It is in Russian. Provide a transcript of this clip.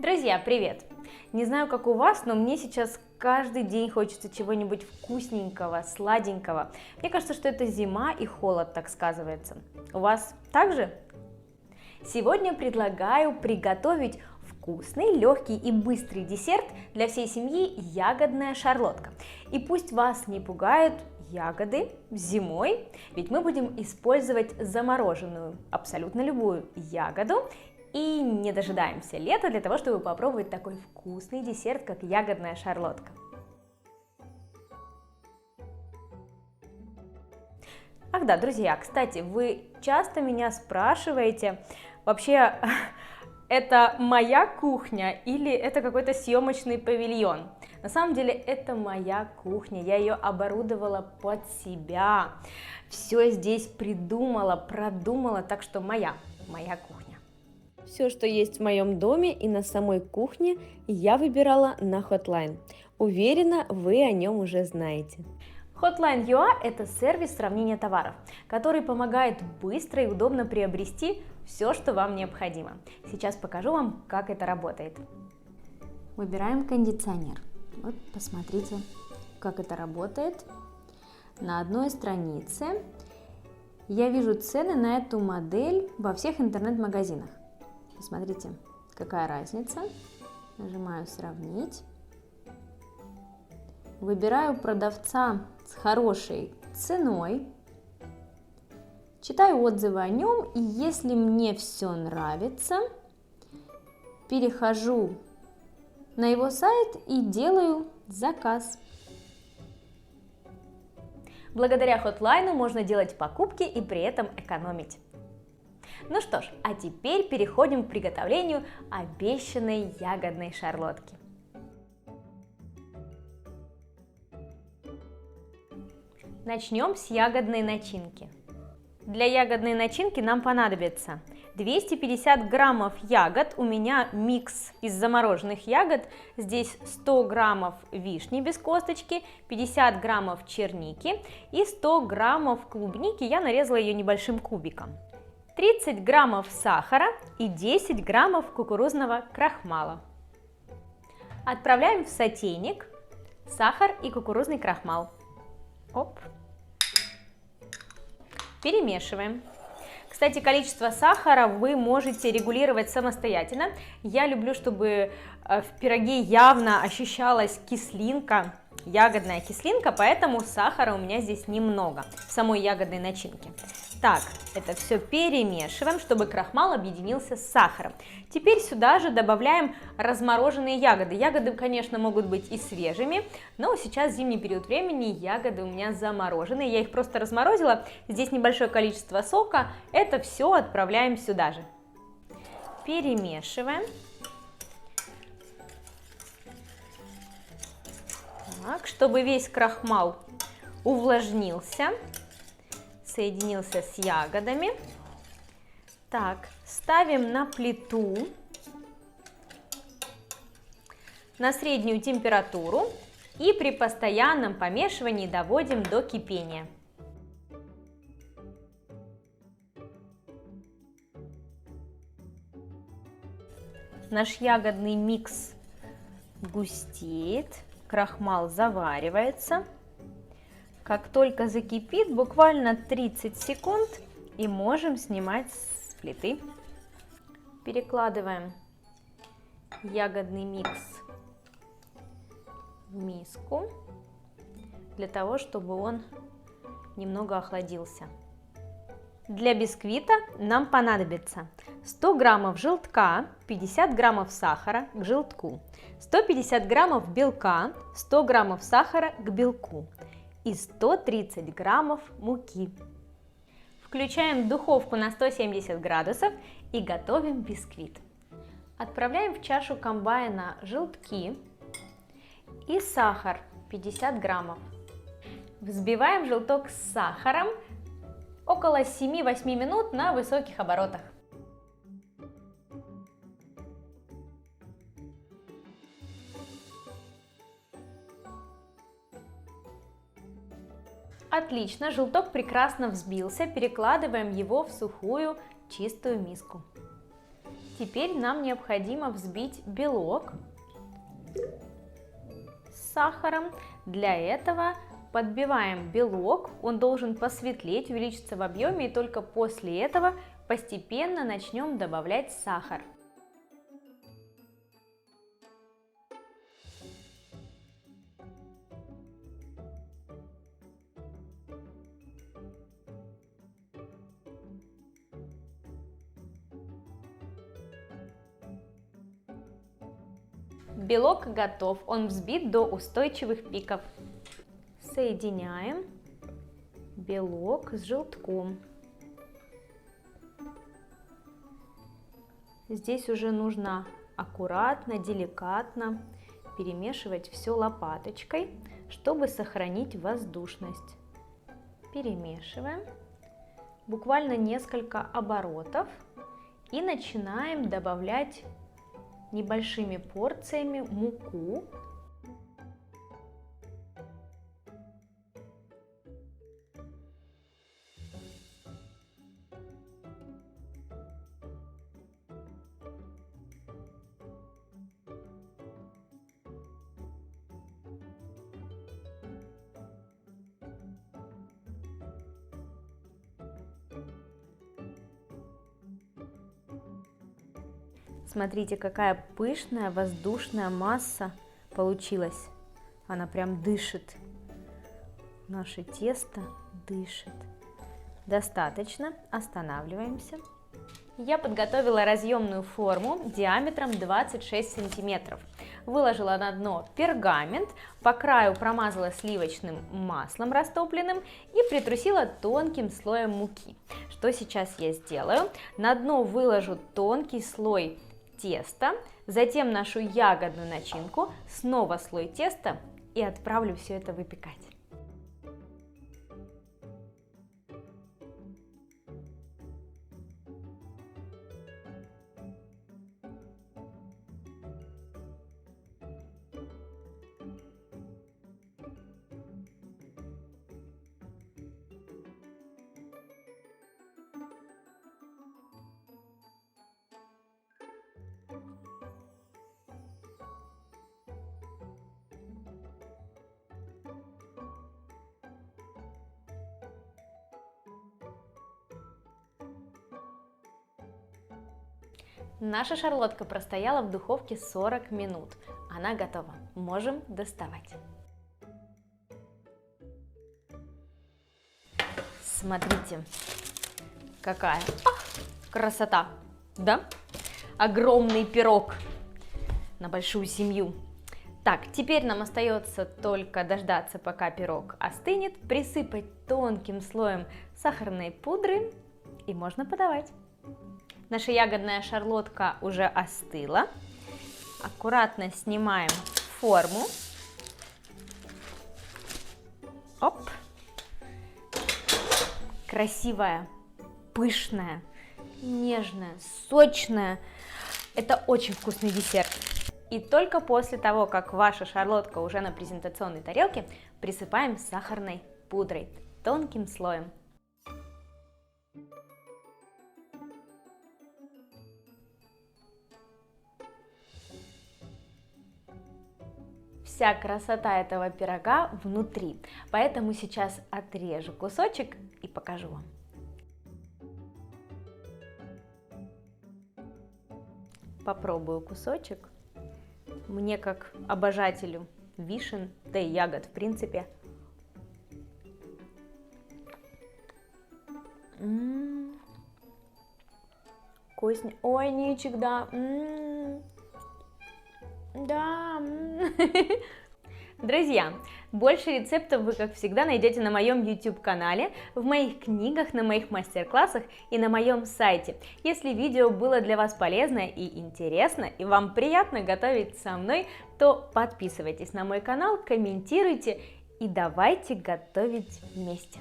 Друзья, привет! Не знаю, как у вас, но мне сейчас каждый день хочется чего-нибудь вкусненького, сладенького. Мне кажется, что это зима и холод так сказывается. У вас так же? Сегодня предлагаю приготовить вкусный, легкий и быстрый десерт для всей семьи – ягодная шарлотка. И пусть вас не пугают ягоды зимой, ведь мы будем использовать замороженную, абсолютно любую ягоду. И не дожидаемся лета для того, чтобы попробовать такой вкусный десерт, как ягодная шарлотка. Ах да, друзья, кстати, вы часто меня спрашиваете, вообще, это моя кухня или это какой-то съемочный павильон? На самом деле это моя кухня, я ее оборудовала под себя, все здесь придумала, продумала, так что моя кухня. Все, что есть в моем доме и на самой кухне, я выбирала на Hotline. Уверена, вы о нем уже знаете. Hotline.ua – это сервис сравнения товаров, который помогает быстро и удобно приобрести все, что вам необходимо. Сейчас покажу вам, как это работает. Выбираем кондиционер. Вот, посмотрите, как это работает. На одной странице я вижу цены на эту модель во всех интернет-магазинах. Посмотрите, какая разница. Нажимаю «Сравнить». Выбираю продавца с хорошей ценой. Читаю отзывы о нем, и если мне все нравится, перехожу на его сайт и делаю заказ. Благодаря Hotline можно делать покупки и при этом экономить. Ну что ж, а теперь переходим к приготовлению обещанной ягодной шарлотки. Начнем с ягодной начинки. Для ягодной начинки нам понадобится 250 граммов ягод, у меня микс из замороженных ягод, здесь 100 граммов вишни без косточки, 50 граммов черники и 100 граммов клубники, я нарезала ее небольшим кубиком. 30 граммов сахара и 10 граммов кукурузного крахмала. Отправляем в сотейник сахар и кукурузный крахмал. Оп. Перемешиваем. Кстати, количество сахара вы можете регулировать самостоятельно. Я люблю, чтобы в пироге явно ощущалась кислинка, ягодная кислинка, поэтому сахара у меня здесь немного в самой ягодной начинке. Так, это все перемешиваем, чтобы крахмал объединился с сахаром. Теперь сюда же добавляем размороженные ягоды. Ягоды, конечно, могут быть и свежими, но сейчас зимний период времени, ягоды у меня замороженные. Я их просто разморозила, здесь небольшое количество сока, это все отправляем сюда же. Перемешиваем. Так, чтобы весь крахмал увлажнился, соединился с ягодами. Так, ставим на плиту на среднюю температуру и при постоянном помешивании доводим до кипения. Наш ягодный микс густеет, крахмал заваривается. Как только закипит, буквально 30 секунд, и можем снимать с плиты. Перекладываем ягодный микс в миску, для того, чтобы он немного охладился. Для бисквита нам понадобится 100 граммов желтка, 50 граммов сахара к желтку, 150 граммов белка, 100 граммов сахара к белку и 130 граммов муки. Включаем духовку на 170 градусов и готовим бисквит. Отправляем в чашу комбайна желтки и сахар 50 граммов. Взбиваем желток с сахаром около 7-8 минут на высоких оборотах. Отлично, желток прекрасно взбился, перекладываем его в сухую чистую миску. Теперь нам необходимо взбить белок с сахаром. Для этого подбиваем белок, он должен посветлеть, увеличиться в объеме, и только после этого постепенно начнем добавлять сахар. Белок готов, он взбит до устойчивых пиков. Соединяем белок с желтком. Здесь уже нужно аккуратно, деликатно перемешивать все лопаточкой, чтобы сохранить воздушность. Перемешиваем буквально несколько оборотов и начинаем добавлять небольшими порциями муку. Смотрите, какая пышная воздушная масса получилась. Она прям дышит. Наше тесто дышит. Достаточно. Останавливаемся. Я подготовила разъемную форму диаметром 26 сантиметров. Выложила на дно пергамент, по краю промазала сливочным маслом растопленным и притрусила тонким слоем муки. Что сейчас я сделаю? На дно выложу тонкий слой теста, затем нашу ягодную начинку, снова слой теста и отправлю все это выпекать. Наша шарлотка простояла в духовке 40 минут. Она готова. Можем доставать. Смотрите, какая красота, да? Огромный пирог на большую семью. Так, теперь нам остается только дождаться, пока пирог остынет, присыпать тонким слоем сахарной пудры и можно подавать. Наша ягодная шарлотка уже остыла. Аккуратно снимаем форму. Оп. Красивая, пышная, нежная, сочная. Это очень вкусный десерт. И только после того, как ваша шарлотка уже на презентационной тарелке, присыпаем сахарной пудрой тонким слоем. Вся красота этого пирога внутри, поэтому сейчас отрежу кусочек и покажу вам. Попробую кусочек. Мне, как обожателю вишен, да и ягод в принципе. Вкуснее. Ой, Ничик, да. Да. Друзья, больше рецептов вы, как всегда, найдете на моем YouTube-канале, в моих книгах, на моих мастер-классах и на моем сайте. Если видео было для вас полезно и интересно, и вам приятно готовить со мной, то подписывайтесь на мой канал, комментируйте и давайте готовить вместе.